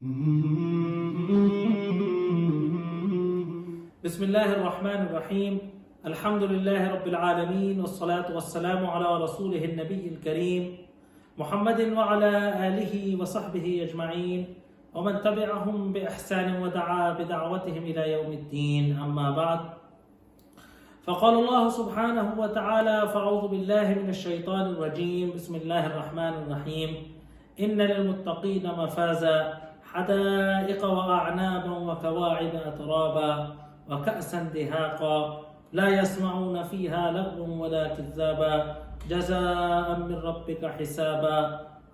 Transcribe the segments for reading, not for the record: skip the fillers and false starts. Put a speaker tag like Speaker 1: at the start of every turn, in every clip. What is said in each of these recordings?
Speaker 1: بسم الله الرحمن الرحيم. الحمد لله رب العالمين، والصلاة والسلام على رسوله النبي الكريم محمد وعلى آله وصحبه أجمعين ومن تبعهم بإحسان ودعا بدعوتهم إلى يوم الدين. أما بعد، فقال الله سبحانه وتعالى: فأعوذ بالله من الشيطان الرجيم. بسم الله الرحمن الرحيم. إن للمتقين مفازا حدائق وأعنابا وكواعب أترابا وكأسا دهاقا لا يسمعون فيها لغوا ولا كذابا جزاء من ربك حسابا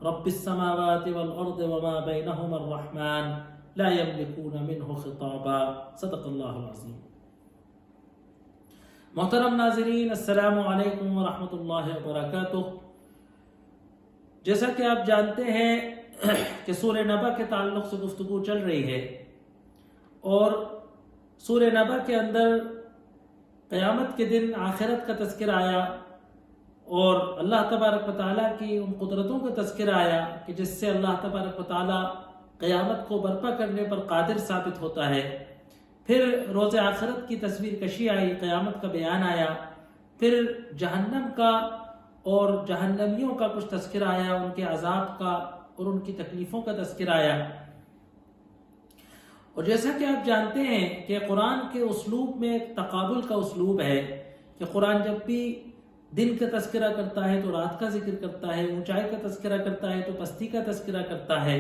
Speaker 1: رب السماوات والأرض وما بينهما الرحمن لا يملكون منه خطابا. صدق اللہ العظیم. محترم ناظرین، السلام علیکم ورحمۃ اللہ وبرکاتہ. جیسا کہ آپ جانتے ہیں کہ سورہ نبا کے تعلق سے گفتگو چل رہی ہے، اور سورہ نبا کے اندر قیامت کے دن آخرت کا تذکرہ آیا، اور اللہ تبارک و تعالیٰ کی ان قدرتوں کا تذکرہ آیا کہ جس سے اللہ تبارک و تعالیٰ قیامت کو برپا کرنے پر قادر ثابت ہوتا ہے. پھر روز آخرت کی تصویر کشی آئی، قیامت کا بیان آیا، پھر جہنم کا اور جہنمیوں کا کچھ تذکرہ آیا، ان کے عذاب کا اور ان کی تکلیفوں کا تذکرہ آیا. اور جیسا کہ آپ جانتے ہیں کہ قرآن کے اسلوب میں ایک تقابل کا اسلوب ہے کہ قرآن جب بھی دن کا تذکرہ کرتا ہے تو رات کا ذکر کرتا ہے، اونچائی کا تذکرہ کرتا ہے تو پستی کا تذکرہ کرتا ہے،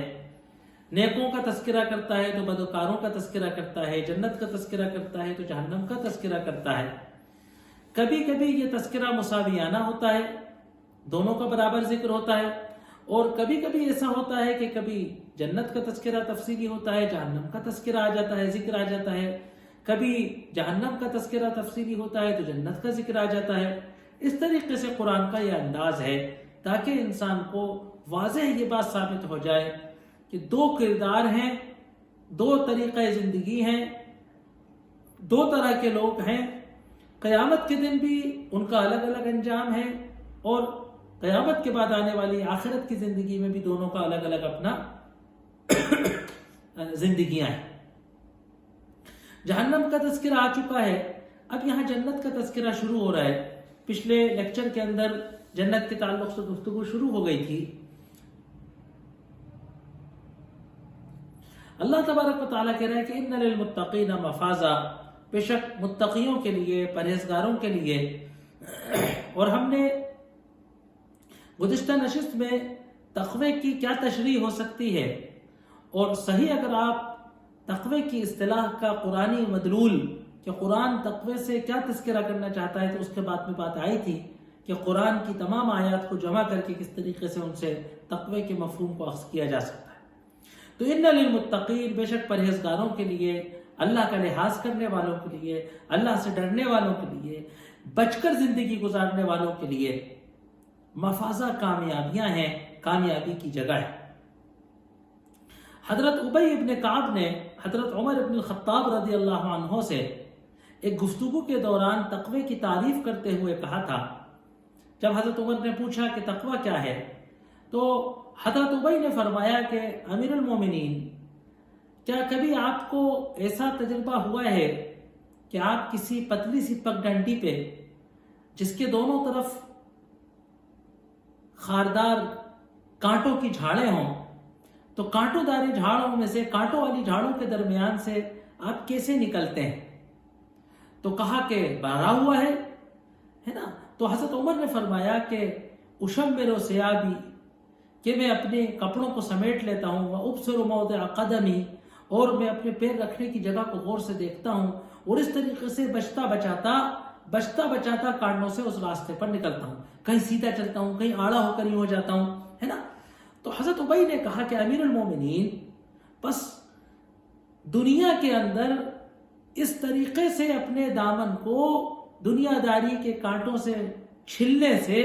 Speaker 1: نیکوں کا تذکرہ کرتا ہے تو بدکاروں کا تذکرہ کرتا ہے، جنت کا تذکرہ کرتا ہے تو جہنم کا تذکرہ کرتا ہے. کبھی کبھی یہ تذکرہ مساویانہ ہوتا ہے، دونوں کا برابر ذکر ہوتا ہے، اور کبھی کبھی ایسا ہوتا ہے کہ کبھی جنت کا تذکرہ تفصیلی ہوتا ہے، جہنم کا تذکرہ آ جاتا ہے، ذکر آ جاتا ہے، کبھی جہنم کا تذکرہ تفصیلی ہوتا ہے تو جنت کا ذکر آ جاتا ہے. اس طریقے سے قرآن کا یہ انداز ہے تاکہ انسان کو واضح یہ بات ثابت ہو جائے کہ دو کردار ہیں، دو طریقہ زندگی ہیں، دو طرح کے لوگ ہیں. قیامت کے دن بھی ان کا الگ الگ انجام ہے، اور قیامت کے بعد آنے والی آخرت کی زندگی میں بھی دونوں کا الگ الگ اپنا زندگیاں ہیں. جہنم کا تذکرہ آ چکا ہے، اب یہاں جنت کا تذکرہ شروع ہو رہا ہے. پچھلے لیکچر کے اندر جنت کے تعلق سے گفتگو شروع ہو گئی تھی. اللہ تبارک و تعالیٰ کہہ رہا ہے کہ ان للمتقین مفازا، بے شک متقیوں کے لیے، پرہیزگاروں کے لیے. اور ہم نے گزشتہ نشست میں تقوی کی کیا تشریح ہو سکتی ہے، اور صحیح اگر آپ تقوی کی اصطلاح کا قرآنی مدلول کہ قرآن تقوی سے کیا تذکرہ کرنا چاہتا ہے، تو اس کے بعد میں بات آئی تھی کہ قرآن کی تمام آیات کو جمع کر کے کس طریقے سے ان سے تقوی کے مفہوم کو اخذ کیا جا سکتا ہے. تو ان للمتقین، بے شک پرہیزگاروں کے لیے، اللہ کا لحاظ کرنے والوں کے لیے، اللہ سے ڈرنے والوں کے لیے، بچ کر زندگی گزارنے والوں کے لیے مفازہ کامیابیاں ہیں، کامیابی کی جگہ ہے. حضرت ابی ابن کعب نے حضرت عمر ابن الخطاب رضی اللہ عنہ سے ایک گفتگو کے دوران تقوی کی تعریف کرتے ہوئے کہا تھا. جب حضرت عمر نے پوچھا کہ تقوی کیا ہے، تو حضرت ابی نے فرمایا کہ امیر المومنین، کیا کبھی آپ کو ایسا تجربہ ہوا ہے کہ آپ کسی پتلی سی پگ ڈنڈی پہ جس کے دونوں طرف خاردار کانٹوں کی جھاڑیں ہوں، تو کانٹوں داری جھاڑوں میں سے، کانٹوں والی جھاڑوں کے درمیان سے آپ کیسے نکلتے ہیں؟ تو کہا کہ بارہ ہوا ہے نا. تو حضرت عمر نے فرمایا کہ اشمر ثیابی، کہ میں اپنے کپڑوں کو سمیٹ لیتا ہوں، وابصر موضع قدمی، اور میں اپنے پیر رکھنے کی جگہ کو غور سے دیکھتا ہوں، اور اس طریقے سے بچتا بچاتا کانٹوں سے اس راستے پر نکلتا ہوں. کہیں سیدھا چلتا ہوں، کہیں آڑا ہو کر ہی ہو جاتا ہوں، ہے نا. تو حضرت ابی نے کہا کہ امیر المومنین، بس دنیا کے اندر اس طریقے سے اپنے دامن کو دنیا داری کے کانٹوں سے چھلنے سے،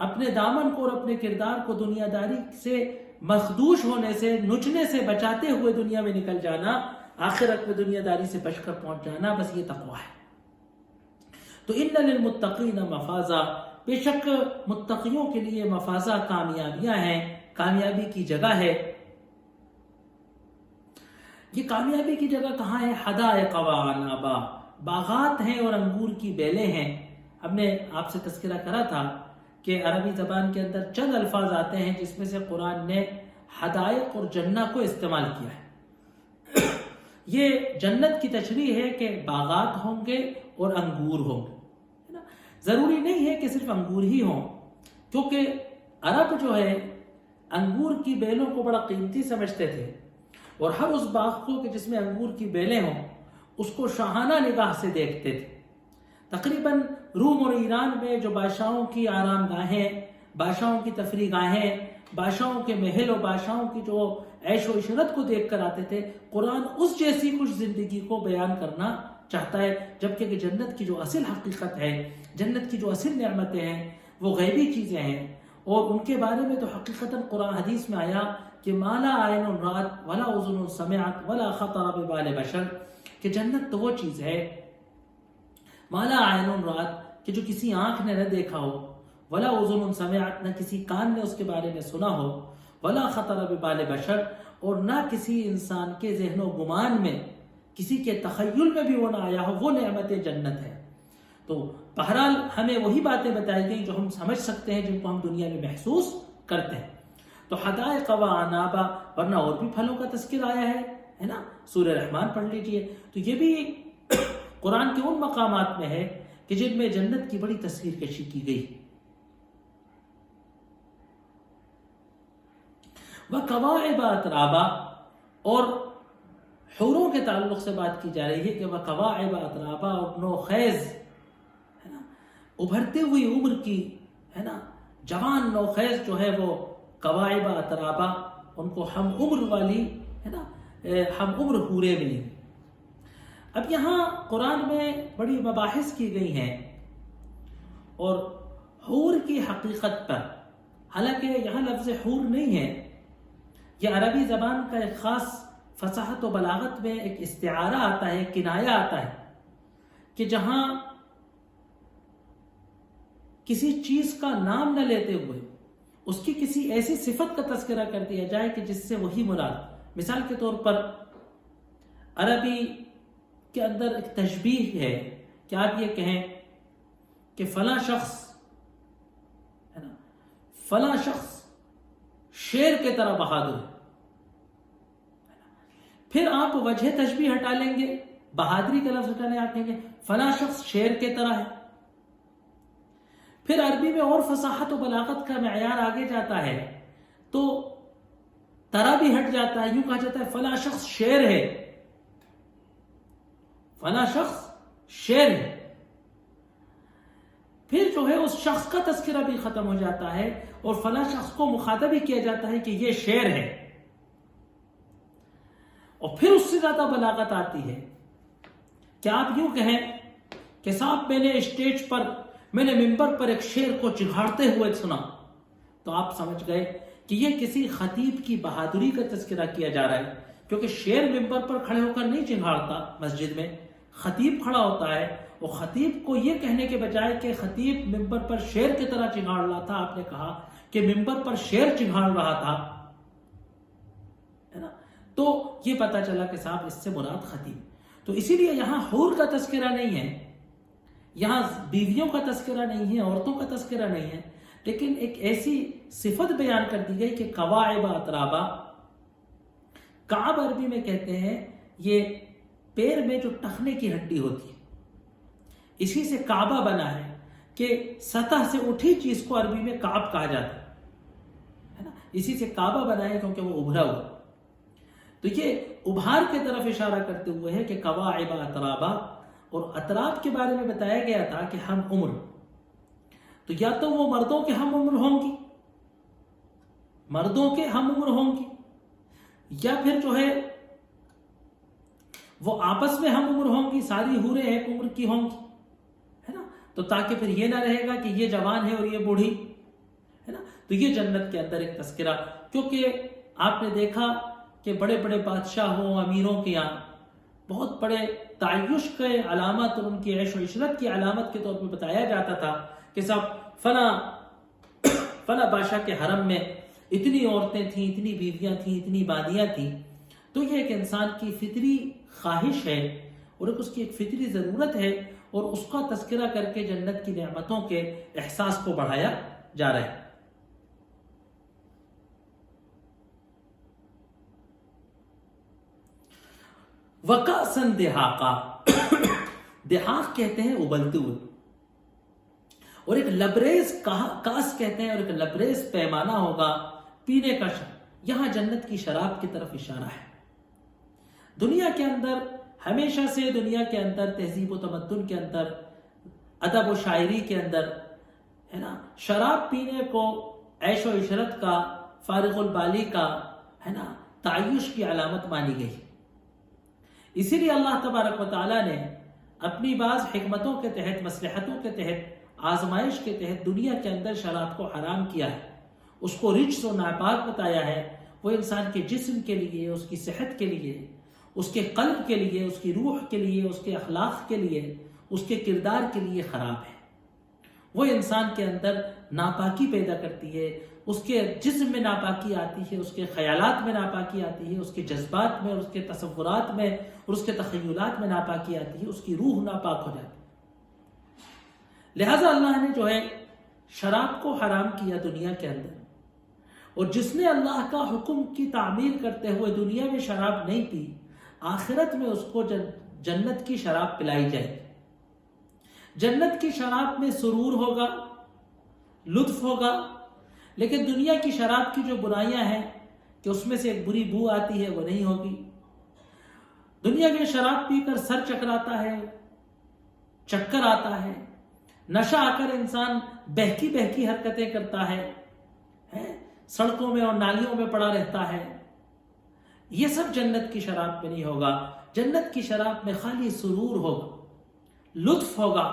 Speaker 1: اپنے دامن کو اور اپنے کردار کو دنیا داری سے مخدوش ہونے سے، نچنے سے بچاتے ہوئے دنیا میں نکل جانا، آخرت میں دنیا داری سے بچ کر پہنچ جانا، بس یہ تقوی ہے. تو ان للمتقین مفازا، بے شک متقیوں کے لیے مفازہ کامیابیاں ہیں، کامیابی کی جگہ ہے. یہ کامیابی کی جگہ کہاں ہے؟ حدائق و عنابا، باغات ہیں اور انگور کی بیلیں ہیں۔ ہم نے آپ سے تذکرہ کرا تھا کہ عربی زبان کے اندر چند الفاظ آتے ہیں جس میں سے قرآن نے حدائق اور جنہ کو استعمال کیا ہے۔ یہ جنت کی تشریح ہے کہ باغات ہوں گے اور انگور ہوں گے، ضروری نہیں ہے کہ صرف انگور ہی ہوں، کیونکہ عرب جو ہے انگور کی بیلوں کو بڑا قیمتی سمجھتے تھے، اور ہر اس باغ کو کہ جس میں انگور کی بیلیں ہوں اس کو شاہانہ نگاہ سے دیکھتے تھے۔ تقریباً روم اور ایران میں جو بادشاہوں کی آرام گاہیں، بادشاہوں کی تفریح گاہیں، بادشاہوں کے محل اور بادشاہوں کی جو عیش و عشرت کو دیکھ کر آتے تھے، قرآن اس جیسی خوش زندگی کو بیان کرنا چاہتا ہے، جبکہ کہ جنت کی جو اصل حقیقت ہے، جنت کی جو اصل نعمتیں ہیں وہ غیبی چیزیں ہیں، اور ان کے بارے میں تو حقیقتاً قرآن حدیث میں آیا کہ ما لا عین رأت ولا اذن سمعت ولا خطر ببال بشر، کہ جنت تو وہ چیز ہے ما لا عین رأت، کہ جو کسی آنکھ نے نہ دیکھا ہو، ولا اذن سمعت، نہ کسی کان نے اس کے بارے میں سنا ہو، ولا خطر ببال بشر، اور نہ کسی انسان کے ذہن و گمان میں، کسی کے تخیل میں بھی وہ نہ آیا ہو، وہ نعمت جنت ہے۔ تو بہرحال ہمیں وہی باتیں بتائی گئی جو ہم سمجھ سکتے ہیں، جن کو ہم دنیا میں محسوس کرتے ہیں۔ تو حدائق و عنابا، ورنہ اور بھی پھلوں کا تذکر آیا ہے نا، سورہ رحمان پڑھ لیجئے، تو یہ بھی قرآن کے ان مقامات میں ہے کہ جن میں جنت کی بڑی تصویر کشی کی گئی۔ وَكَوَاعِبَ أَتْرَابًا، اور حوروں کے تعلق سے بات کی جا رہی ہے کہ وَكَوَاعِبَ أَتْرَابًا، اور نوخیز ہے نا، ابھرتے ہوئی عمر کی ہے نا، جوان نوخیز جو ہے وہ قواعب اترابا، ان کو ہم عمر والی ہے نا، ہم عمر حوریں ملی۔ اب یہاں قرآن میں بڑی مباحث کی گئی ہیں اور حور کی حقیقت پر، حالانکہ یہاں لفظ حور نہیں ہے، یہ عربی زبان کا ایک خاص فصاحت و بلاغت میں ایک استعارہ آتا ہے، کنایہ آتا ہے، کہ جہاں کسی چیز کا نام نہ لیتے ہوئے اس کی کسی ایسی صفت کا تذکرہ کر دیا جائے کہ جس سے وہی مراد۔ مثال کے طور پر عربی کے اندر ایک تشبیہ ہے کہ آپ یہ کہیں کہ فلاں شخص ہے نا، فلاں شخص شیر کے طرح بہادر ہے، پھر آپ وجہ تشبیہ ہٹا لیں گے، بہادری کا لفظ ہٹا لیں، آپ کہیں گے فلاں شخص شیر کے طرح ہے۔ پھر عربی میں اور فصاحت و بلاغت کا معیار آگے جاتا ہے تو طرح بھی ہٹ جاتا ہے، یوں کہا جاتا ہے فلاں شخص شیر ہے، فلاں شخص شیر ہے، پھر جو ہے اس شخص کا تذکرہ بھی ختم ہو جاتا ہے اور فلاں شخص کو مخاطب بھی کیا جاتا ہے کہ یہ شیر ہے، اور پھر اس سے زیادہ بلاغت آتی ہے کہ آپ یوں کہیں کہ صاحب میں نے اسٹیج پر، میں نے ممبر پر ایک شیر کو چڑھاڑتے ہوئے سنا، تو آپ سمجھ گئے کہ یہ کسی خطیب کی بہادری کا تذکرہ کیا جا رہا ہے، کیونکہ شیر ممبر پر کھڑے ہو کر نہیں چڑھاڑتا، مسجد میں خطیب کھڑا ہوتا ہے، اور خطیب کو یہ کہنے کے بجائے کہ خطیب ممبر پر شیر کی طرح چڑھاڑ رہا تھا، آپ نے کہا کہ ممبر پر شیر چڑھاڑ رہا تھا، ہے نا، تو یہ پتا چلا کہ صاحب اس سے مراد خطیب۔ تو اسی لیے یہاں حور کا تذکرہ نہیں ہے، یہاں بیویوں کا تذکرہ نہیں ہے، عورتوں کا تذکرہ نہیں ہے، لیکن ایک ایسی صفت بیان کر دی گئی کہ قواعب اترابا۔ کعب عربی میں کہتے ہیں یہ پیر میں جو ٹخنے کی ہڈی ہوتی ہے، اسی سے کعبہ بنا ہے، کہ سطح سے اٹھی چیز کو عربی میں کعب کہا جاتا ہے نا، اسی سے کعبہ بنا ہے کیونکہ وہ ابھرا ہوا۔ تو یہ ابھار کی طرف اشارہ کرتے ہوئے ہے کہ قواعب اترابا، اور اطراف کے بارے میں بتایا گیا تھا کہ ہم عمر، تو یا تو وہ مردوں کے ہم عمر ہوں گی، مردوں کے ہم عمر ہوں گی، یا پھر جو ہے وہ آپس میں ہم عمر ہوں گی، ساری حوریں ایک عمر کی ہوں گی، ہے نا، تو تاکہ پھر یہ نہ رہے گا کہ یہ جوان ہے اور یہ بوڑھی ہے نا۔ تو یہ جنت کے اندر ایک تذکرہ، کیونکہ آپ نے دیکھا کہ بڑے بڑے بادشاہوں، امیروں کے یہاں بہت بڑے تعیش کے علامت اور ان کی عیش و عشرت کی علامت کے طور پر بتایا جاتا تھا کہ صاحب فلاں بادشاہ کے حرم میں اتنی عورتیں تھیں، اتنی بیویاں تھیں، اتنی بانیاں تھیں، تو یہ ایک انسان کی فطری خواہش ہے اور اس کی ایک فطری ضرورت ہے، اور اس کا تذکرہ کر کے جنت کی نعمتوں کے احساس کو بڑھایا جا رہا ہے۔ وَكَأْسًا دِهَاقًا، دہاق کہتے ہیں ابلتے ہوئے، اور ایک لبریز کاس کہتے ہیں، اور ایک لبریز پیمانہ ہوگا پینے کا یہاں جنت کی شراب کی طرف اشارہ ہے۔ دنیا کے اندر ہمیشہ سے، دنیا کے اندر تہذیب و تمدن کے اندر، ادب و شاعری کے اندر ہے نا، شراب پینے کو عیش و عشرت کا، فارغ البالی کا ہے نا، تعیش کی علامت مانی گئی۔ اسی لیے اللہ تبارک و تعالیٰ نے اپنی بعض حکمتوں کے تحت، مصلحتوں کے تحت، آزمائش کے تحت دنیا کے اندر شراب کو حرام کیا ہے، اس کو رجس و ناپاک بتایا ہے۔ وہ انسان کے جسم کے لیے، اس کی صحت کے لیے، اس کے قلب کے لیے، اس کی روح کے لیے، اس کے اخلاق کے لیے، اس کے کردار کے لیے خراب ہے۔ وہ انسان کے اندر ناپاکی پیدا کرتی ہے، اس کے جسم میں ناپاکی آتی ہے، اس کے خیالات میں ناپاکی آتی ہے، اس کے جذبات میں، اس کے تصورات میں اور اس کے تخیلات میں ناپاکی آتی ہے، اس کی روح ناپاک ہو جاتی ہے۔ لہذا اللہ نے جو ہے شراب کو حرام کیا دنیا کے اندر، اور جس نے اللہ کا حکم کی تعمیل کرتے ہوئے دنیا میں شراب نہیں پی، آخرت میں اس کو جنت کی شراب پلائی جائے گی۔ جنت کی شراب میں سرور ہوگا، لطف ہوگا، لیکن دنیا کی شراب کی جو برائیاں ہیں کہ اس میں سے ایک بری بو آتی ہے، وہ نہیں ہوگی۔ دنیا کی شراب پی کر سر چکراتا ہے، چکر آتا ہے، نشہ آ کر انسان بہکی بہکی حرکتیں کرتا ہے، سڑکوں میں اور نالیوں میں پڑا رہتا ہے۔ یہ سب جنت کی شراب میں نہیں ہوگا۔ جنت کی شراب میں خالی سرور ہوگا، لطف ہوگا،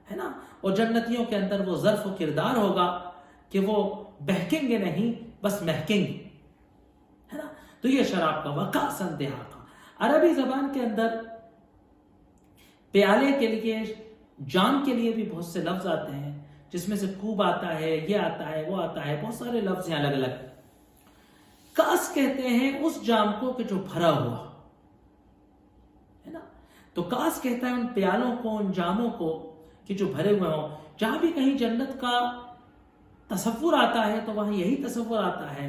Speaker 1: ہے نا، اور جنتیوں کے اندر وہ ظرف و کردار ہوگا کہ وہ بہکیں گے نہیں، بس مہکیں گے، ہے نا۔ تو یہ شراب کا وَكَأْسًا دِهَاقًا۔ عربی زبان کے اندر پیالے کے لیے، جام کے لیے بھی بہت سے لفظ آتے ہیں، جس میں سے کوب آتا ہے، یہ آتا ہے، وہ آتا ہے، بہت سارے لفظ ہیں الگ الگ۔ کاس کہتے ہیں اس جام کو کہ جو بھرا ہوا ہے نا، تو کاس کہتا ہے ان پیالوں کو، ان جاموں کو کہ جو بھرے ہوئے ہوں۔ جہاں بھی کہیں جنت کا تصور آتا ہے تو وہاں یہی تصور آتا ہے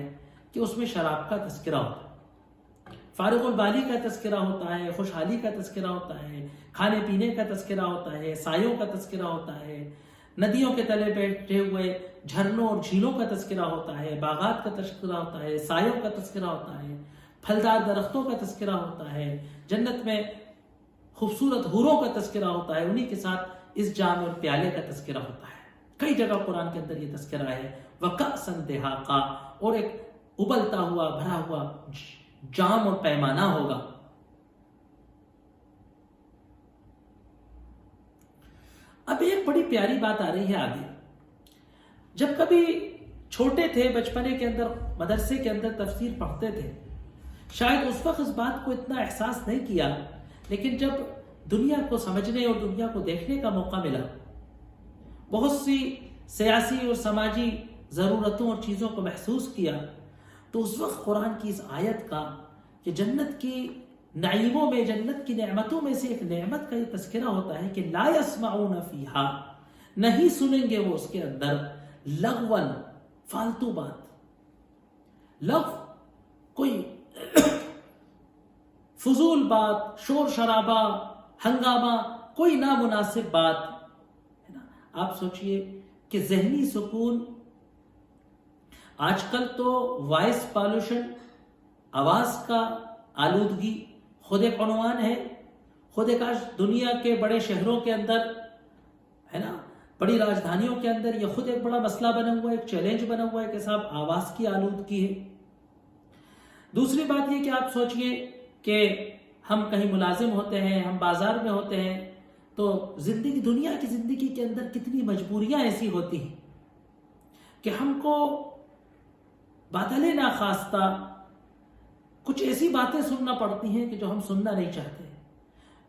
Speaker 1: کہ اس میں شراب کا تذکرہ ہوتا ہے، فارغ البالی کا تذکرہ ہوتا ہے، خوشحالی کا تذکرہ ہوتا ہے، کھانے پینے کا تذکرہ ہوتا ہے، سایوں کا تذکرہ ہوتا ہے، ندیوں کے تلے بیٹھے ہوئے جھرنوں اور جھیلوں کا تذکرہ ہوتا ہے، باغات کا تذکرہ ہوتا ہے، سایوں کا تذکرہ ہوتا ہے، پھلدار درختوں کا تذکرہ ہوتا ہے، جنت میں خوبصورت حوروں کا تذکرہ ہوتا ہے، انہی کے ساتھ اس جام اور پیالے کا تذکرہ ہوتا ہے۔ کئی جگہ قرآن کے اندر یہ تذکرہ ہے، وَكَأْسًا دِهَاقًا، اور ایک ابلتا ہوا، بھرا ہوا جام اور پیمانہ ہوگا۔ اب ایک بڑی پیاری بات آ رہی ہے آگے۔ جب کبھی چھوٹے تھے، بچپنے کے اندر مدرسے کے اندر تفسیر پڑھتے تھے، شاید اس وقت اس بات کو اتنا احساس نہیں کیا، لیکن جب دنیا کو سمجھنے اور دنیا کو دیکھنے کا موقع ملا، بہت سی سیاسی اور سماجی ضرورتوں اور چیزوں کو محسوس کیا، تو اس وقت قرآن کی اس آیت کا کہ جنت کی نعیموں میں، جنت کی نعمتوں میں سے ایک نعمت کا یہ تذکرہ ہوتا ہے کہ لا يسمعون فیہا، نہیں سنیں گے وہ اس کے اندر لغون، فالتو بات، لغو کوئی فضول بات، شور شرابہ، ہنگامہ، کوئی نامناسب بات ہے نا۔ آپ سوچئے کہ ذہنی سکون، آج کل تو وائس پالوشن، آواز کا آلودگی خود ایک عنوان ہے، خود ایک آج دنیا کے بڑے شہروں کے اندر ہے نا، بڑی راجدھانیوں کے اندر یہ خود ایک بڑا مسئلہ بنا ہوا ہے، ایک چیلنج بنا ہوا ہے کہ صاحب آواز کی آلودگی ہے۔ دوسری بات یہ کہ آپ سوچئے کہ ہم کہیں ملازم ہوتے ہیں، ہم بازار میں ہوتے ہیں، تو زندگی، دنیا کی زندگی کے اندر کتنی مجبوریاں ایسی ہوتی ہیں کہ ہم کو بادلے ناخواستہ کچھ ایسی باتیں سننا پڑتی ہیں کہ جو ہم سننا نہیں چاہتے،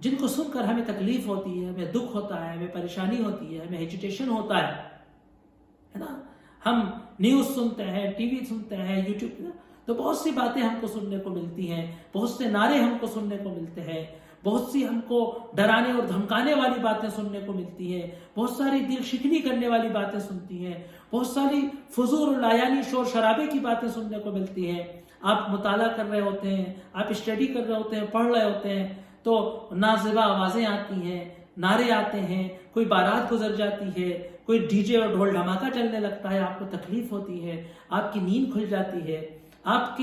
Speaker 1: جن کو سن کر ہمیں تکلیف ہوتی ہے، ہمیں دکھ ہوتا ہے، ہمیں پریشانی ہوتی ہے، ہمیں ہیجیٹیشن ہوتا ہے نا۔ ہم نیوز سنتے ہیں، ٹی وی سنتے ہیں، یوٹیوب، تو بہت سی باتیں ہم کو سننے کو ملتی ہیں، بہت سے نعرے ہم کو سننے کو ملتے ہیں، بہت سی ہم کو ڈرانے اور دھمکانے والی باتیں سننے کو ملتی ہیں، بہت ساری دل شکنی کرنے والی باتیں سنتی ہیں، بہت ساری فضول اور لایانی شور شرابے کی باتیں سننے کو ملتی ہیں۔ آپ مطالعہ کر رہے ہوتے ہیں، آپ اسٹڈی کر رہے ہوتے ہیں، پڑھ رہے ہوتے ہیں، تو نازیبا آوازیں آتی ہیں، نعرے آتے ہیں، کوئی بارات گزر جاتی ہے، کوئی ڈی جے اور ڈھول دھماکہ چلنے لگتا ہے، آپ کو تکلیف ہوتی ہے، آپ کی نیند کھل جاتی ہے، آپ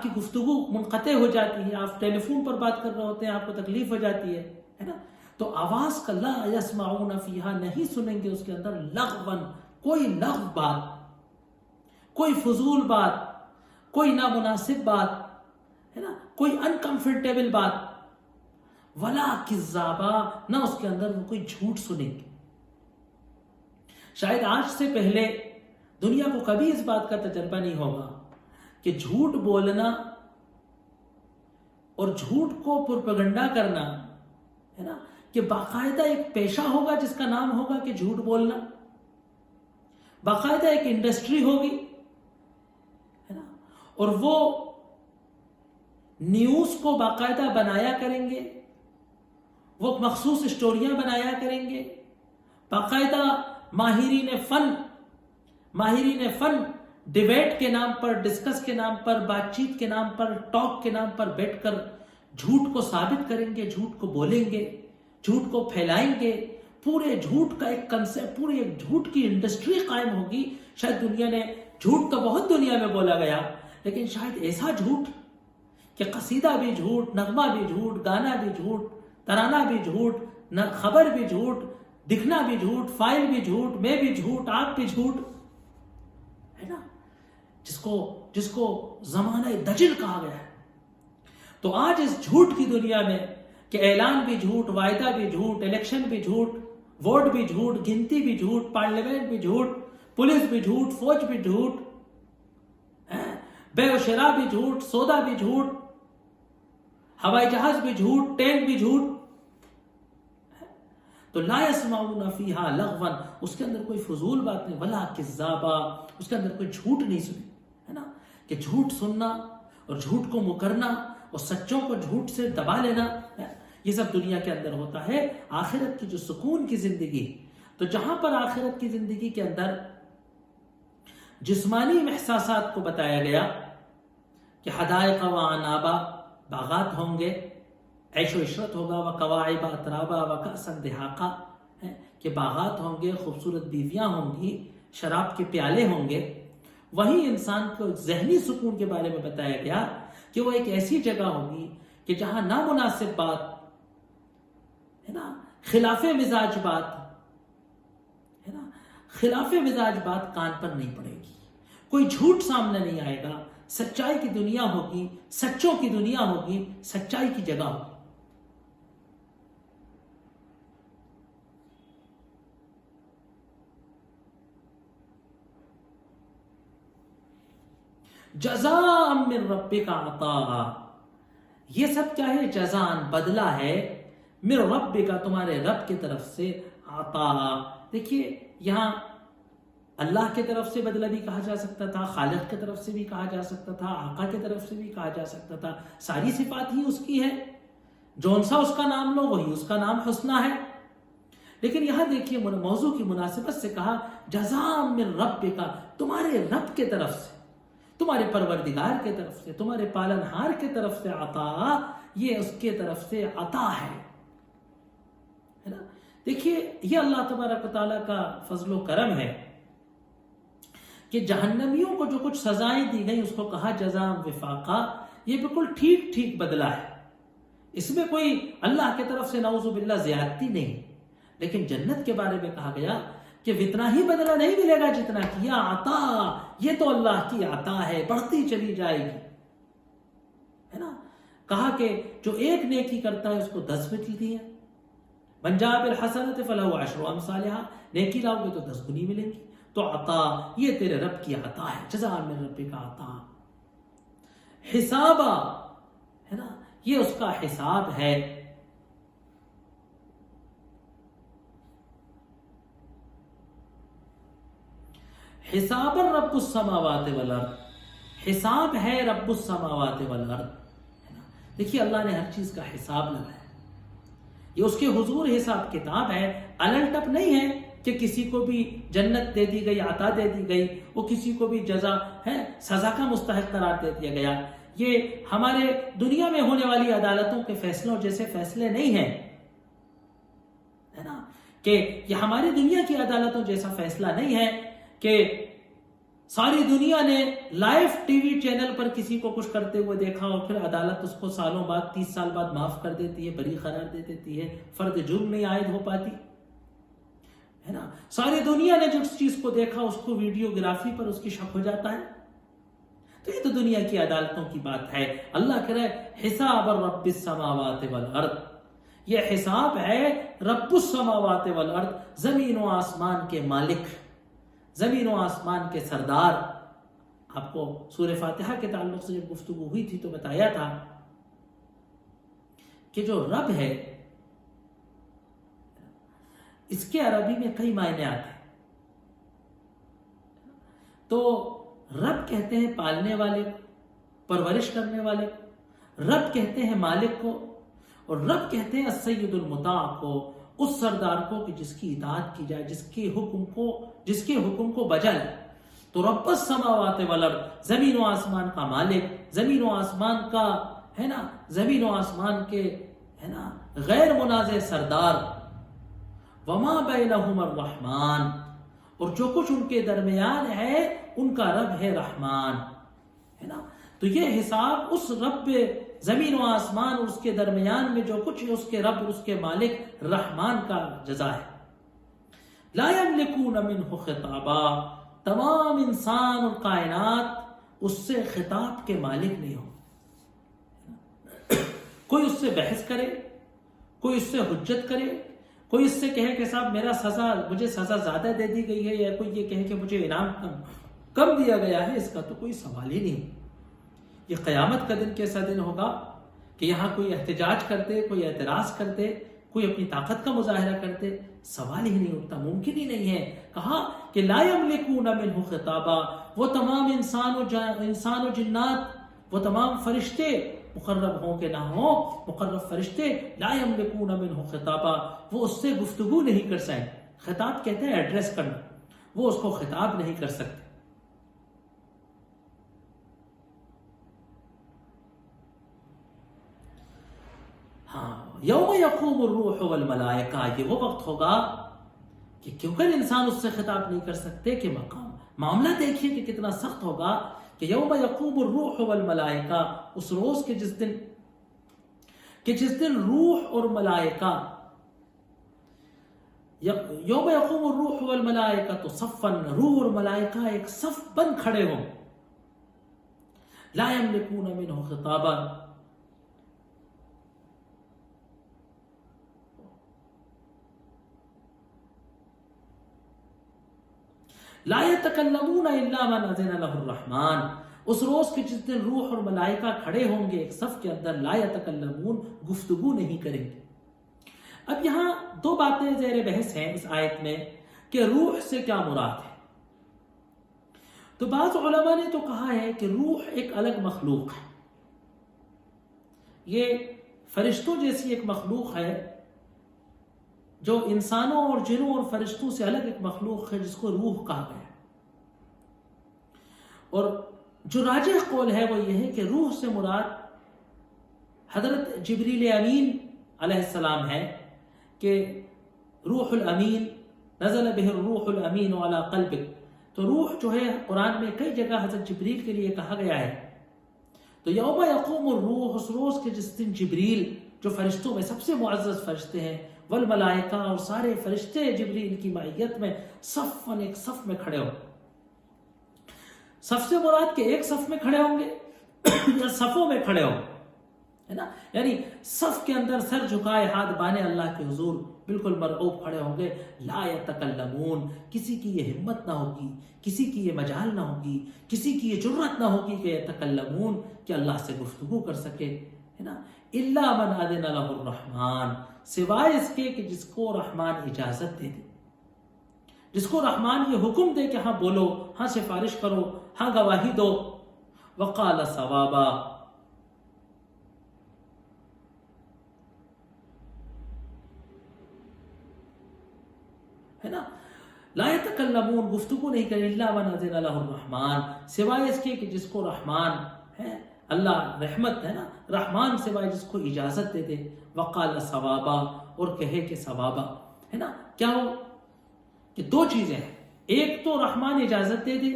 Speaker 1: کی گفتگو منقطع ہو جاتی ہے، آپ ٹیلی فون پر بات کر رہے ہوتے ہیں، آپ کو تکلیف ہو جاتی ہے نا؟ تو آواز کا لا یسمعون فیہا، نہیں سنیں گے اس کے اندر لغون، کوئی لغو بات، کوئی فضول بات، کوئی نامناسب بات ہے نا، کوئی انکمفرٹیبل بات، ولا کذابا، نہ اس کے اندر وہ کوئی جھوٹ سنیں گے۔ شاید آج سے پہلے دنیا کو کبھی اس بات کا تجربہ نہیں ہوگا کہ جھوٹ بولنا اور جھوٹ کو پروپیگنڈا کرنا ہے نا، کہ باقاعدہ ایک پیشہ ہوگا جس کا نام ہوگا کہ جھوٹ بولنا، باقاعدہ ایک انڈسٹری ہوگی ہے نا، اور وہ نیوز کو باقاعدہ بنایا کریں گے، وہ مخصوص اسٹوریاں بنایا کریں گے، باقاعدہ ماہرین فن ڈیبیٹ کے نام پر، ڈسکس کے نام پر، بات چیت کے نام پر، ٹاک کے نام پر بیٹھ کر جھوٹ کو ثابت کریں گے، جھوٹ کو بولیں گے، جھوٹ کو پھیلائیں گے، پورے جھوٹ کا ایک کنسپٹ، پورے ایک جھوٹ کی انڈسٹری قائم ہوگی۔ شاید دنیا نے، جھوٹ تو بہت دنیا میں بولا گیا، لیکن شاید ایسا جھوٹ کہ قصیدہ بھی جھوٹ، نغمہ بھی جھوٹ، گانا بھی جھوٹ، ترانہ بھی جھوٹ، خبر بھی جھوٹ، دکھنا بھی جھوٹ، فائل بھی جھوٹ، میں بھی جھوٹ، آپ بھی جھوٹ ہے نا، جس کو زمانہ دجل کہا گیا ہے۔ تو آج اس جھوٹ کی دنیا میں کہ اعلان بھی جھوٹ، وعدہ بھی جھوٹ، الیکشن بھی جھوٹ، ووٹ بھی جھوٹ، گنتی بھی جھوٹ، پارلیمنٹ بھی جھوٹ، پولیس بھی جھوٹ، فوج بھی جھوٹ، بے و شرا بھی جھوٹ، سودا بھی جھوٹ، ہوائی جہاز بھی جھوٹ، ٹینک بھی جھوٹ، تو لا یسمعون فیہا لغوا، اس کے اندر کوئی فضول بات نہیں، ولا کذابا، اس کے اندر کوئی جھوٹ نہیں سنی ہے نا، کہ جھوٹ سننا اور جھوٹ کو مکرنا اور سچوں کو جھوٹ سے دبا لینا، یہ سب دنیا کے اندر ہوتا ہے۔ آخرت کی جو سکون کی زندگی، تو جہاں پر آخرت کی زندگی کے اندر جسمانی احساسات کو بتایا گیا کہ حدائق و عنابا، باغات ہوں گے، عیش و عشرت ہوگا، وکواعب اترابا وکأسا دہاقا، کہ باغات ہوں گے، خوبصورت بیویاں ہوں گی، شراب کے پیالے ہوں گے، وہیں انسان کو ذہنی سکون کے بارے میں بتایا گیا کہ وہ ایک ایسی جگہ ہوگی کہ جہاں نامناسب بات ہے نا، خلاف مزاج بات ہے نا، خلاف مزاج بات کان پر نہیں پڑے گی، کوئی جھوٹ سامنے نہیں آئے گا، سچائی کی دنیا ہوگی، سچوں کی دنیا ہوگی، سچائی کی جگہ ہوگی۔ جزاء من ربک عطاء، یہ سب کیا ہے؟ جزان، بدلہ ہے، من ربک، تمہارے رب کی طرف سے، عطاء، دیکھیے یہاں اللہ کی طرف سے بدلہ بھی کہا جا سکتا تھا، خالق کی طرف سے بھی کہا جا سکتا تھا، آقا کی طرف سے بھی کہا جا سکتا تھا، ساری صفات ہی اس کی ہے، جون سا اس کا نام لو وہی اس کا نام حسنہ ہے، لیکن یہاں دیکھیے موضوع کی مناسبت سے کہا جزاء من ربک، تمہارے رب کی طرف سے، تمہارے پروردگار کی طرف سے، تمہارے پالنہار کی طرف سے، عطا، یہ اس کی طرف سے عطا ہے نا۔ دیکھیے یہ اللہ تبارک و تعالیٰ کا فضل و کرم ہے کہ جہنمیوں کو جو کچھ سزائیں دی گئی اس کو کہا جزاء وفاقا، یہ بالکل ٹھیک ٹھیک بدلہ ہے، اس میں کوئی اللہ کی طرف سے نعوذ باللہ زیادتی نہیں، لیکن جنت کے بارے میں کہا گیا کہ اتنا ہی بدلہ نہیں ملے گا جتنا کیا، عطا، یہ تو اللہ کی عطا ہے، بڑھتی چلی جائے گی ہے نا۔ کہا کہ جو ایک نیکی کرتا ہے اس کو 10 ملتی ہیں، من جاء بالحسنۃ فلہ عشر امثالھا، نیکی لاؤ گے تو 10 گنی ملیں گی، تو عطا، یہ تیرے رب کی عطا ہے، جزاء من ربک عطا، حسابا ہے نا، یہ اس کا حساب ہے، حسابا رب السماوات والارض، حساب ہے رب السماوات والارض. دیکھیے اللہ نے ہر چیز کا حساب لگایا. یہ اس کے حضور حساب کتاب ہے. الٹپ نہیں ہے کہ کسی کو بھی جنت دے دی گئی، عطا دے دی گئی، وہ کسی کو بھی جزا ہے سزا کا مستحق قرار دے دیا گیا. یہ ہمارے دنیا میں ہونے والی عدالتوں کے فیصلوں جیسے فیصلے نہیں ہیں، ہے نا، کہ یہ ہماری دنیا کی عدالتوں جیسا فیصلہ نہیں ہے کہ ساری دنیا نے لائیو ٹی وی چینل پر کسی کو کچھ کرتے ہوئے دیکھا اور پھر عدالت اس کو سالوں بعد 30 سال بعد معاف کر دیتی ہے، بری قرار دے دیتی ہے، فرد جرم نہیں عائد ہو پاتی، ہے نا. ساری دنیا نے جس چیز کو دیکھا اس کو ویڈیوگرافی پر اس کی شک ہو جاتا ہے. تو یہ تو دنیا کی عدالتوں کی بات ہے. اللہ کہہ رہے حساب رب السماوات والارض، یہ حساب ہے رب السماوات والارض، زمین و آسمان کے مالک، زمین و آسمان کے سردار. آپ کو سورہ فاتحہ کے تعلق سے جب گفتگو ہوئی تھی تو بتایا تھا کہ جو رب ہے اس کے عربی میں کئی معنی آتے ہیں. تو رب کہتے ہیں پالنے والے کو، پرورش کرنے والے کو، رب کہتے ہیں مالک کو، اور رب کہتے ہیں السید المطاع کو، اس سردار کو کہ جس کی اطاعت کی جائے، جس کے حکم کو بجا جائے. تو رب السماوات والارض، زمین و آسمان کا مالک، زمین و آسمان کا ہے نا، زمین و آسمان کے ہے نا غیر منازع سردار. وما بینہم الرحمن، اور جو کچھ ان کے درمیان ہے ان کا رب ہے رحمان، ہے نا. تو یہ حساب اس رب زمین و آسمان اور اس کے درمیان میں جو کچھ ہے اس کے رب، اس کے مالک رحمان کا جزا ہے. لا یملکون منہ خطابا، تمام انسان اور کائنات اس سے خطاب کے مالک نہیں ہو. کوئی اس سے بحث کرے، کوئی اس سے حجت کرے، کوئی اس سے کہے کہ صاحب مجھے سزا زیادہ دے دی گئی ہے، یا کوئی یہ کہے کہ مجھے انعام کم دیا گیا ہے، اس کا تو کوئی سوال ہی نہیں. یہ قیامت کا دن کیسا دن ہوگا کہ یہاں کوئی احتجاج کرتے، کوئی اعتراض کرتے، کوئی اپنی طاقت کا مظاہرہ کرتے، سوال ہی نہیں اٹھتا، ممکن ہی نہیں ہے. کہا کہ لا یملکون منہ خطابا، وہ تمام انسان و جنات، وہ تمام فرشتے، مقرب ہوں کہ نہ ہوں، مقرب فرشتے، لا یملکون منہ خطابا، وہ اس سے گفتگو نہیں کر سکتے. خطاب کہتے ہیں ایڈریس کرنا، وہ اس کو خطاب نہیں کر سکتے. یوم یقوم الروح والملائکہ، یہ وہ وقت ہوگا کہ کیونکہ انسان اس سے خطاب نہیں کر سکتے کہ معاملہ دیکھیے کہ کتنا سخت ہوگا کہ یوم یقوم الروح والملائکہ، اس روز کے جس دن روح اور ملائکہ، یوم یقوم الروح والملائکہ تو صفا، روح اور ملائکہ ایک صف بند کھڑے ہوں. لا یملکون منہ خطابا، لا يتکلمون الا من اذن له الرحمن، اس روز کے جس دن روح اور ملائکہ کھڑے ہوں گے ایک صف کے اندر، لا يتکلمون، گفتگو نہیں کریں گے. اب یہاں دو باتیں زیر بحث ہیں اس آیت میں کہ روح سے کیا مراد ہے. تو بعض علماء نے تو کہا ہے کہ روح ایک الگ مخلوق ہے، یہ فرشتوں جیسی ایک مخلوق ہے جو انسانوں اور جنوں اور فرشتوں سے الگ ایک مخلوق ہے جس کو روح کہا گیا. اور جو راجح قول ہے وہ یہ ہے کہ روح سے مراد حضرت جبریل امین علیہ السلام ہے، کہ روح الامین نزل به الروح الامین علی قلبک. تو روح جو ہے قرآن میں کئی جگہ حضرت جبریل کے لیے کہا گیا ہے. تو یوم یقوم الروح، اس روز کے جس دن جبریل جو فرشتوں میں سب سے معزز فرشتے ہیں، والملائکہ، اور سارے فرشتے جبریل کی معیت میں صفاً، ایک صف میں کھڑے ہوں. صف سے مراد کہ ایک صف میں کھڑے ہوں گے یا صفوں میں کھڑے ہوں، ہے نا، یعنی صف کے اندر سر جھکائے ہاتھ بانے اللہ کے حضور بالکل مرعوب کھڑے ہوں گے. لا یتکلمون، کسی کی یہ ہمت نہ ہوگی، کسی کی یہ مجال نہ ہوگی، کسی کی یہ جرأت نہ ہوگی کہ یتکلمون، کہ اللہ سے گفتگو کر سکے، ہے نا. الا من اذن له الرحمن، سوائے اس کے کہ جس کو رحمان اجازت دے دے، جس کو رحمان یہ حکم دے کہ ہاں بولو، ہاں سفارش کرو، ہاں گواہی دو. وقال صوابا. ہے نا، لا یتکلمون، گفتگو نہیں کریں، الا من اذن له الرحمن، سوائے اس کے کہ جس کو رحمان ہے، اللہ رحمت ہے نا، رحمان سوائے جس کو اجازت دے دے. وقال صوابا، اور کہے کہ صوابا. ہے نا، کیا ہو کہ دو چیزیں ہیں، ایک تو رحمان اجازت دے دے،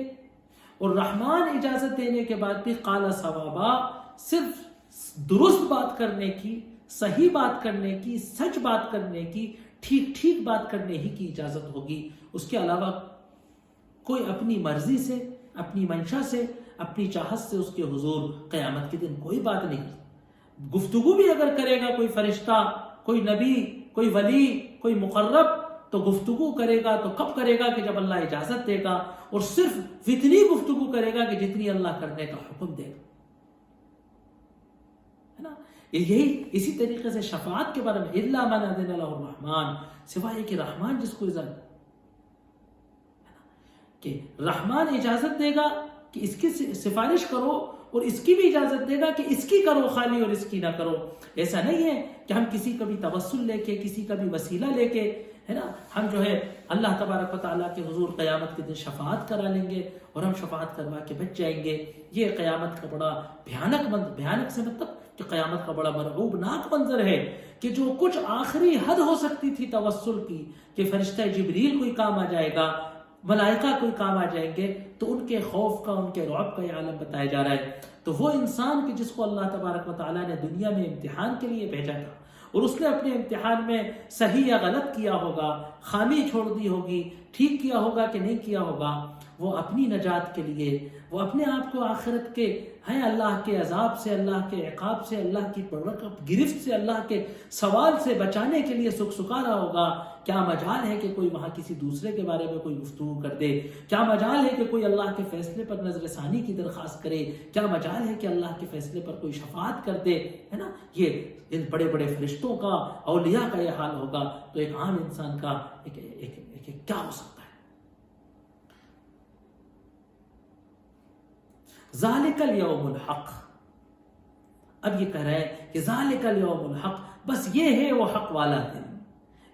Speaker 1: اور رحمان اجازت دینے کے بعد بھی قال صوابا، صرف درست بات کرنے کی، صحیح بات کرنے کی، سچ بات کرنے کی، ٹھیک بات کرنے ہی کی اجازت ہوگی. اس کے علاوہ کوئی اپنی مرضی سے، اپنی منشا سے، اپنی چاہت سے اس کے حضور قیامت کے دن کوئی بات نہیں کرے. گفتگو بھی اگر کرے گا کوئی فرشتہ، کوئی نبی، کوئی ولی، کوئی مقرب، تو گفتگو کرے گا تو کب کرے گا کہ جب اللہ اجازت دے گا، اور صرف اتنی گفتگو کرے گا کہ جتنی اللہ کرنے کا حکم دے گا. ہے نا، یہی اسی طریقے سے شفاعت کے بارے میں الا من اذن له الرحمن، سوائے کہ رحمان جس کو اجازت، کہ رحمان اجازت دے گا کہ اس کی سفارش کرو، اور اس کی بھی اجازت دے گا کہ اس کی کرو خالی اور اس کی نہ کرو. ایسا نہیں ہے کہ ہم کسی کا بھی توسل لے کے، کسی کا بھی وسیلہ لے کے، ہے نا، ہم جو ہے اللہ تبارک و تعالیٰ کے حضور قیامت کے دن شفاعت کرا لیں گے اور ہم شفاعت کروا کے بچ جائیں گے. یہ قیامت کا بڑا بھیانک سے مطلب کہ قیامت کا بڑا مرعوبناک منظر ہے، کہ جو کچھ آخری حد ہو سکتی تھی توسل کی، کہ فرشتہ جبریل کوئی کام آ جائے گا، ملائکہ کوئی کام آ جائیں گے، تو ان کے خوف کا، ان کے رعب کا یہ عالم بتایا جا رہا ہے. تو وہ انسان کہ جس کو اللہ تبارک و تعالیٰ نے دنیا میں امتحان کے لیے بھیجا تھا، اور اس نے اپنے امتحان میں صحیح یا غلط کیا ہوگا، خامی چھوڑ دی ہوگی، ٹھیک کیا ہوگا کہ نہیں کیا ہوگا، وہ اپنی نجات کے لیے، وہ اپنے آپ کو آخرت کے اللہ کے عذاب سے، اللہ کے عقاب سے، اللہ کی گرفت سے، اللہ کے سوال سے بچانے کے لیے سکا رہا ہوگا. کیا مجال ہے کہ کوئی وہاں کسی دوسرے کے بارے میں کوئی گفتگو کر دے؟ کیا مجال ہے کہ کوئی اللہ کے فیصلے پر نظر ثانی کی درخواست کرے؟ کیا مجال ہے کہ اللہ کے فیصلے پر کوئی شفاعت کر دے؟ ہے نا، یہ ان بڑے بڑے فرشتوں کا، اولیاء کا یہ حال ہوگا، تو ایک عام انسان کا کیا ہو سکتا ہے؟ ذالک الیوم الحق. اب یہ کہہ رہے ہیں کہ ذالک الیوم الحق، بس یہ ہے وہ حق والا دن،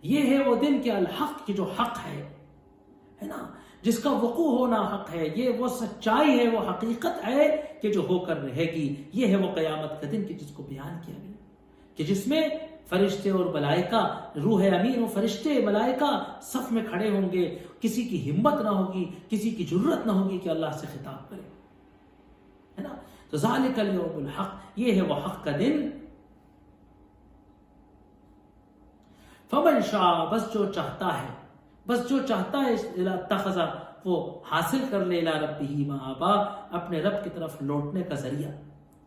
Speaker 1: یہ ہے وہ دن کہ الحق کی جو حق ہے نا، جس کا وقوع ہونا حق ہے، یہ وہ سچائی ہے، وہ حقیقت ہے کہ جو ہو کر رہے گی. یہ ہے وہ قیامت کا دن کہ جس کو بیان کیا گیا، کہ جس میں فرشتے اور ملائکہ، روح امین و فرشتے ملائکہ صف میں کھڑے ہوں گے. کسی کی ہمت نہ ہوگی، کسی کی جرت نہ ہوگی کہ اللہ سے خطاب کرے. ہے نا، تو ذالک الیوم الحق، یہ ہے وہ حق کا دن. فمن شاء، بس جو چاہتا ہے اتخذ، وہ حاصل کر لے الی ربہ مآبا، اپنے رب کی طرف لوٹنے کا ذریعہ.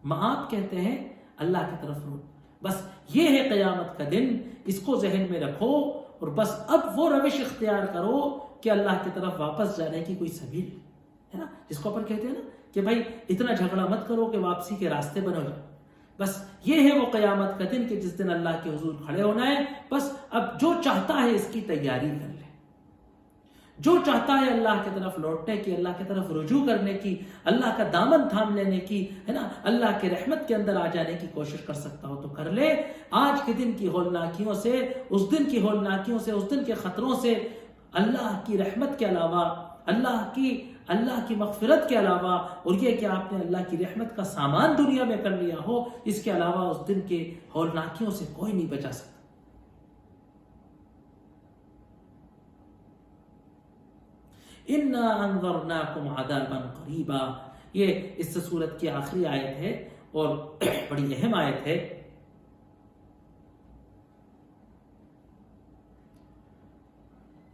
Speaker 1: مآب کہتے ہیں اللہ کی طرف لوٹ. بس یہ ہے قیامت کا دن، اس کو ذہن میں رکھو، اور بس اب وہ روش اختیار کرو کہ اللہ کی طرف واپس جانے کی کوئی سبیل ہے نا، جس کو اپن کہتے ہیں نا کہ بھائی اتنا جھگڑا مت کرو کہ واپسی کے راستے بنو جائے. بس یہ ہے وہ قیامت کا دن کہ جس دن اللہ کے حضور کھڑے ہونا ہے. بس اب جو چاہتا ہے اس کی تیاری کر لے، جو چاہتا ہے اللہ کی طرف لوٹنے کی، اللہ کی طرف رجوع کرنے کی، اللہ کا دامن تھام لینے کی، ہے نا، اللہ کے رحمت کے اندر آ جانے کی کوشش کر سکتا ہو تو کر لے. آج کے دن کی ہولناکیوں سے، اس دن کی ہولناکیوں سے، اس دن کے خطروں سے، اللہ کی رحمت کے علاوہ، اللہ کی مغفرت کے علاوہ، اور یہ کہ آپ نے اللہ کی رحمت کا سامان دنیا میں کر لیا ہو، اس کے علاوہ اس دن کے ہولناکیوں سے کوئی نہیں بچا سکتا. اِنَّا أَنذَرْنَاكُمْ عَذَابًا قَرِيبًا، یہ اس سورت کی آخری آیت ہے اور بڑی اہم آیت ہے.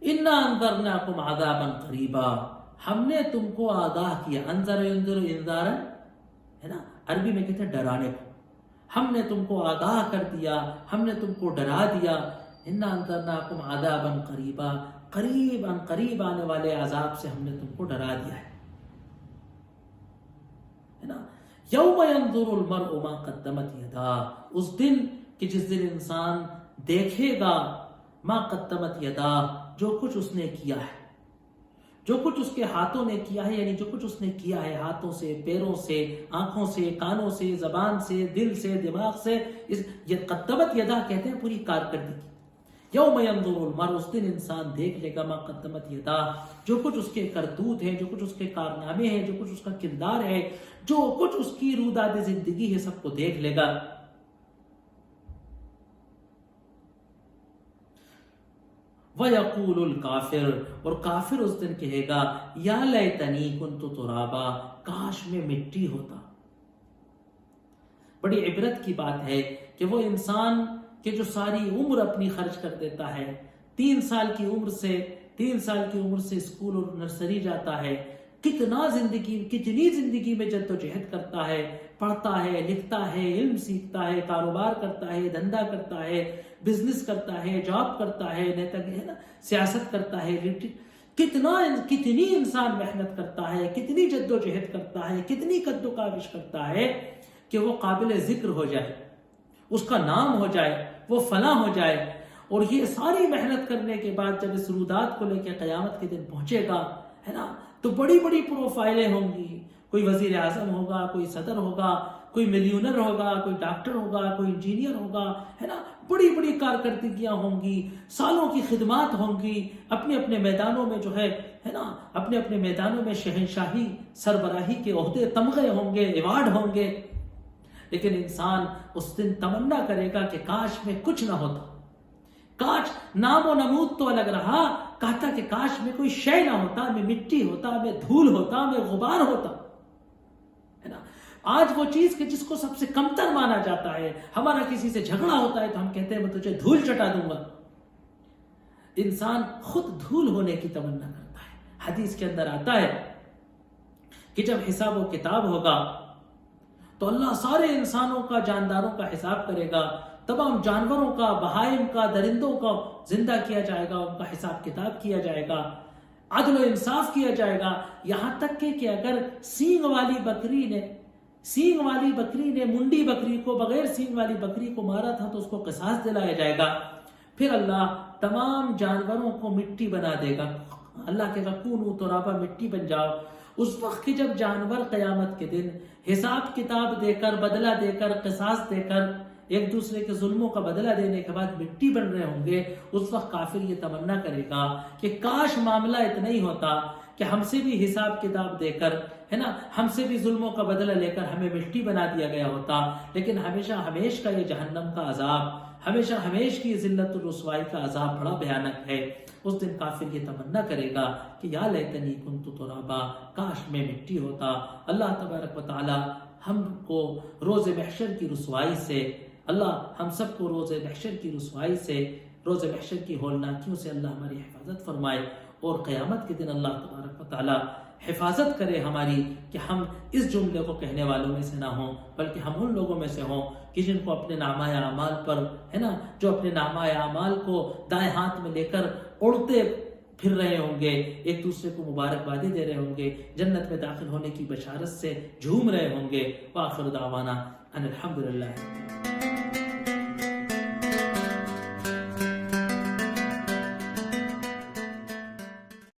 Speaker 1: اِنَّا أَنذَرْنَاكُمْ عَذَابًا قَرِيبًا، ہم نے تم کو آگاہ کیا. انذر ينذر انذارا، ہے نا، عربی میں کہتے ہیں ڈرانے کو. ہم نے تم کو آگاہ کر دیا، ہم نے تم کو ڈرا دیا. اِنَّا أَنذَرْنَاكُمْ عَذَابًا قَرِيبًا، قریب آنے والے عذاب سے ہم نے تم کو ڈرا دیا ہے. نا، یوم ينظر المرء ما قدمت یداہ، اس دن کہ جس دن انسان دیکھے گا ما قدمت یداہ، جو کچھ اس نے کیا ہے. جو کچھ اس کے ہاتھوں نے کیا ہے، یعنی جو کچھ اس نے کیا ہے ہاتھوں سے، پیروں سے، آنکھوں سے، کانوں سے، زبان سے، دل سے، دماغ سے، یہ قدمت یدا کہتے ہیں پوری کارکردگی. یوم ینظر المرء، اس دن انسان دیکھ لے گا ما قدمت یدا، جو کچھ اس کے کرتوت ہے، جو کچھ اس کے کارنامے ہیں، جو کچھ اس کا کردار ہے، جو کچھ اس کی روداد زندگی ہے، سب کو دیکھ لے گا. وَيَقُولُ الْكَافِرُ، اور کافر اس دن کہے گا یا لیتنی کنت ترابا، کاش میں مٹی ہوتا. بڑی عبرت کی بات ہے کہ وہ انسان کہ جو ساری عمر اپنی خرچ کر دیتا ہے، 3 سال کی عمر سے اسکول اور نرسری جاتا ہے، کتنی زندگی میں جد و جہد کرتا ہے، پڑھتا ہے، لکھتا ہے، علم سیکھتا ہے، کاروبار کرتا ہے، دھندا کرتا ہے، بزنس کرتا ہے، جاب کرتا ہے، سیاست کرتا ہے، کتنی انسان محنت کرتا ہے، کتنی جد و جہد کرتا ہے، کتنی کد و کاوش کرتا ہے کہ وہ قابل ذکر ہو جائے، اس کا نام ہو جائے، وہ فلاں ہو جائے. اور یہ ساری محنت کرنے کے بعد جب اس رودات کو لے کے قیامت کے دن پہنچے گا، ہے نا، تو بڑی بڑی پروفائلیں ہوں گی. کوئی وزیر اعظم ہوگا، کوئی صدر ہوگا، کوئی ملینر ہوگا، کوئی ڈاکٹر ہوگا، کوئی انجینئر ہوگا، ہے نا، بڑی بڑی کارکردگیاں ہوں گی، سالوں کی خدمات ہوں گی، اپنے اپنے میدانوں میں جو ہے نا، اپنے اپنے میدانوں میں شہنشاہی سربراہی کے عہدے تمغے ہوں گے، ایوارڈ ہوں گے. لیکن انسان اس دن تمنا کرے گا کہ کاش میں کچھ نہ ہوتا، کاش نام و نمود تو الگ رہا، کہتا کہ کاش میں کوئی شے نہ ہوتا، میں مٹی ہوتا، میں دھول ہوتا، میں غبار ہوتا، ہے نا. آج وہ چیز کہ جس کو سب سے کمتر مانا جاتا ہے، ہمارا کسی سے جھگڑا ہوتا ہے تو ہم کہتے ہیں میں تجھے دھول چٹا دوں گا. انسان خود دھول ہونے کی تمنا کرتا ہے. حدیث کے اندر آتا ہے کہ جب حساب و کتاب ہوگا تو اللہ سارے انسانوں کا، جانداروں کا حساب کرے گا، تمام جانوروں کا، بہائم کا، درندوں کا زندہ کیا جائے گا، ان کا حساب کتاب کیا جائے گا، عدل و انصاف کیا جائے گا. یہاں تک کہ اگر سینگ والی بکری نے منڈی بکری کو، بغیر سینگ والی بکری کو مارا تھا تو اس کو قصاص دلایا جائے گا. پھر اللہ تمام جانوروں کو مٹی بنا دے گا. اللہ کہے گا کونوا ترابا، مٹی بن جاؤ. اس وقت کہ جب جانور قیامت کے دن حساب کتاب دے کر، بدلہ دے کر، قصاص دے کر، ایک دوسرے کے ظلموں کا بدلہ دینے کے بعد مٹی بن رہے ہوں گے، اس وقت کافر یہ تمنا کرے گا کہ کاش معاملہ اتنا ہی ہوتا کہ ہم سے بھی حساب کتاب دے کر، ہے نا، ہم سے بھی ظلموں کا بدلہ لے کر ہمیں مٹی بنا دیا گیا ہوتا. لیکن ہمیشہ ہمیش کا یہ جہنم کا عذاب، ہمیشہ ہمیش کی ذلت و رسوائی کا عذاب بڑا بھیانک ہے. اس دن کافر یہ تمنا کرے گا کہ یا لیتنی کنت ترابا، کاش میں مٹی ہوتا. اللہ تبارک و تعالی ہم کو روز محشر کی رسوائی سے، اللہ ہم سب کو روز محشر کی رسوائی سے، روز محشر کی ہولناکیوں سے اللہ ہماری حفاظت فرمائے. اور قیامت کے دن اللہ تبارک و تعالی حفاظت کرے ہماری کہ ہم اس جملے کو کہنے والوں میں سے نہ ہوں، بلکہ ہم ان لوگوں میں سے ہوں کہ جن کو اپنے نامہ اعمال پر، ہے نا، جو اپنے نامہ اعمال کو دائیں ہاتھ میں لے کر اڑتے پھر رہے ہوں گے، ایک دوسرے کو مبارکبادی دے رہے ہوں گے، جنت میں داخل ہونے کی بشارت سے جھوم رہے ہوں گے. وآخر دعوانا ان الحمدللہ.